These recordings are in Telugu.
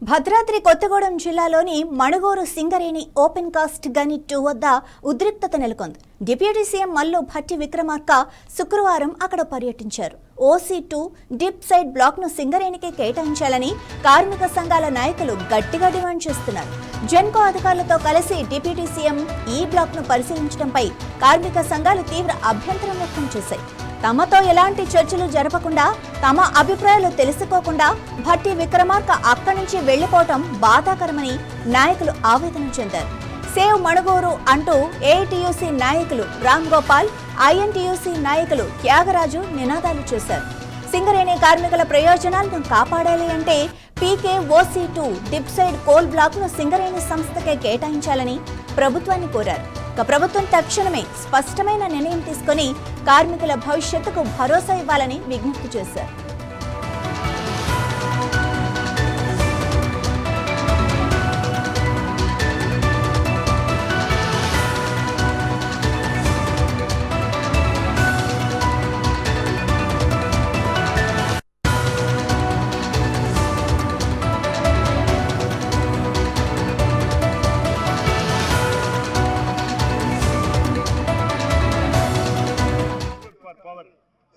భద్రాద్రి కొత్తగూడెం జిల్లాలోని మణుగూరు సింగరేణి ఓపెన్ కాస్ట్ గని 2 వద్ద ఉద్రిక్తత నెలకొంది. డిప్యూటీ సీఎం మల్లు భట్టి విక్రమార్క శుక్రవారం అక్కడ పర్యటించారు. OC2 డిప్ సైడ్ బ్లాక్ ను సింగరేణికి కేటాయించాలని కార్మిక సంఘాల నాయకులు గట్టిగా డిమాండ్ చేస్తున్నారు. జెన్కో అధికారులతో కలిసి డిప్యూటీ సీఎం ఈ బ్లాక్ ను పరిశీలించడంపై కార్మిక సంఘాలు తీవ్ర అభ్యంతరం వ్యక్తం చేశాయి. తమతో ఎలాంటి చర్చలు జరపకుండా, తమ అభిప్రాయాలు తెలుసుకోకుండా భట్టి విక్రమార్క అక్కడి నుంచి వెళ్లిపోవటం బాధాకరమని నాయకులు ఆవేదన చెందారు. సేవ్ మణుగూరు అంటూ AITUC నాయకులు రామ్ గోపాల్, INTUC నాయకులు త్యాగరాజు నినాదాలు చేశారు. సింగరేణి కార్మికుల ప్రయోజనాలను కాపాడాలి అంటే PKOC2 dip side coal block ను సింగరేణి సంస్థకే కేటాయించాలని ప్రభుత్వాన్ని కోరారు. ప్రభుత్వం తక్షణమే స్పష్టమైన నిర్ణయం తీసుకుని కార్మికుల భవిష్యత్తుకు భరోసా ఇవ్వాలని విజ్ఞప్తి చేశారు.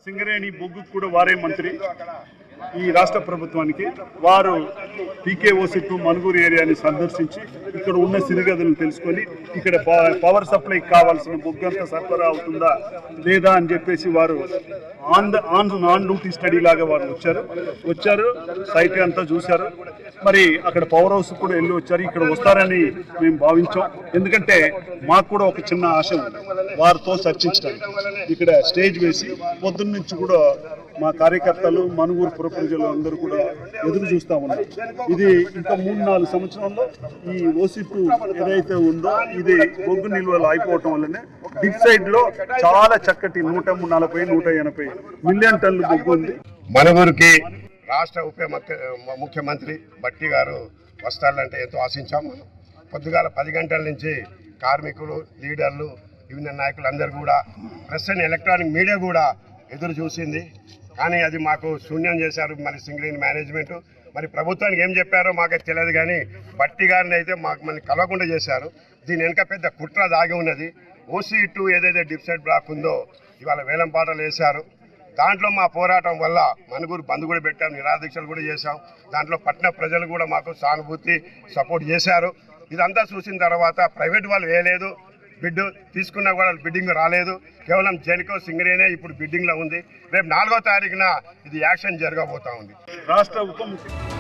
సింగరేణి బొగ్గు కూడా వారే మంత్రి ఈ రాష్ట్ర ప్రభుత్వానికి. వారు PKOC2 మణుగూరు ఏరియాని సందర్శించి ఇక్కడ ఉన్న సిరిగదులను తెలుసుకొని ఇక్కడ పవర్ సప్లై కావాల్సిన బొగ్గు అంతా సరఫరా అవుతుందా లేదా అని చెప్పేసి వారు ఆన్ డ్యూటీ స్టడీ లాగా వారు వచ్చారు సైట్ అంతా చూశారు. మరి అక్కడ పవర్ హౌస్ కూడా వెళ్ళి వచ్చారు. ఇక్కడ వస్తారని మేము భావించాం. ఎందుకంటే మాకు కూడా ఒక చిన్న ఆశ ఉంది వారితో చర్చించడానికి. ఇక్కడ స్టేజ్ వేసి పొద్దున్న నుంచి కూడా మా కార్యకర్తలు, మణుగూరు పుర ప్రజలు అందరూ కూడా ఎదురు చూస్తూ ఉన్నారు. ఇది ఇంకా 3-4 సంవత్సరాల్లో ఈ OC2 ఏదైతే ఉందో ఇది బొగ్గు నిల్వలు అయిపోవటం వల్లనే డిప్ సైడ్ లో చాలా చక్కటి 140-180 మిలియన్ టన్నులు బొగ్గు ఉంది. మణుగూరుకి రాష్ట్ర ముఖ్యమంత్రి భట్టి గారు వస్తారంటే ఎంతో ఆశించాము. పొద్దుగాల 10 గంటల నుంచి కార్మికులు, లీడర్లు, వివిధ నాయకులు అందరూ కూడా, ప్రెస్ అండ్ ఎలక్ట్రానిక్ మీడియా కూడా ఎదురు చూసింది. కానీ అది మాకు శూన్యం చేశారు మరి సింగరేణి మేనేజ్మెంట్. మరి ప్రభుత్వానికి ఏం చెప్పారో మాకు తెలియదు. కానీ భట్టి గారిని అయితే మనకి కలవకుండా చేశారు. దీని వెనక పెద్ద కుట్ర దాగి ఉన్నది. OC2 ఏదైతే డిప్ సైడ్ బ్లాక్ ఉందో ఇవాళ వేలం పాటలు వేశారు. దాంట్లో మా పోరాటం వల్ల మణుగూరు బంద్ కూడా పెట్టాం, నిరాదీక్షలు కూడా చేశాం. దాంట్లో పట్టణ ప్రజలు కూడా మాకు సానుభూతి సపోర్ట్ చేశారు. ఇదంతా చూసిన తర్వాత ప్రైవేట్ వాళ్ళు వేయలేదు, బిడ్ తీసుకున్నా కూడా బిడ్డింగ్ రాలేదు. కేవలం జెన్కో సింగరేణి ఇప్పుడు బిడ్డింగ్లో ఉంది. రేపు 4వ తారీఖున ఇది యాక్షన్ జరగబోతా ఉంది. రాష్ట్ర ఉప ముఖ్యమంత్రి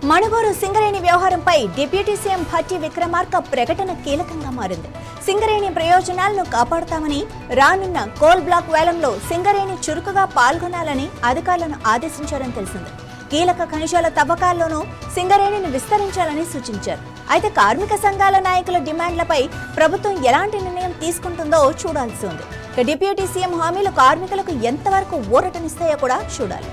మణుగూరు సింగరేణి వ్యవహారంపై డిప్యూటీ సీఎం భట్టి విక్రమార్క ప్రకటన కీలకంగా మారింది. సింగరేణి ప్రయోజనాలను కాపాడుతామని, రానున్న కోల్ బ్లాక్ వేలంలో సింగరేణి చురుకుగా పాల్గొనాలని అధికారులను ఆదేశించారని తెలిసింది. కీలక ఖనిజాల తవ్వకాల్లోనూ సింగరేణిని విస్తరించాలని సూచించారు. అయితే కార్మిక సంఘాల నాయకుల డిమాండ్లపై ప్రభుత్వం ఎలాంటి నిర్ణయం తీసుకుంటుందో చూడాల్సి ఉంది. డిప్యూటీ సీఎం హామీలు కార్మికులకు ఎంతవరకు ఊరటనిస్తాయో కూడా చూడాలి.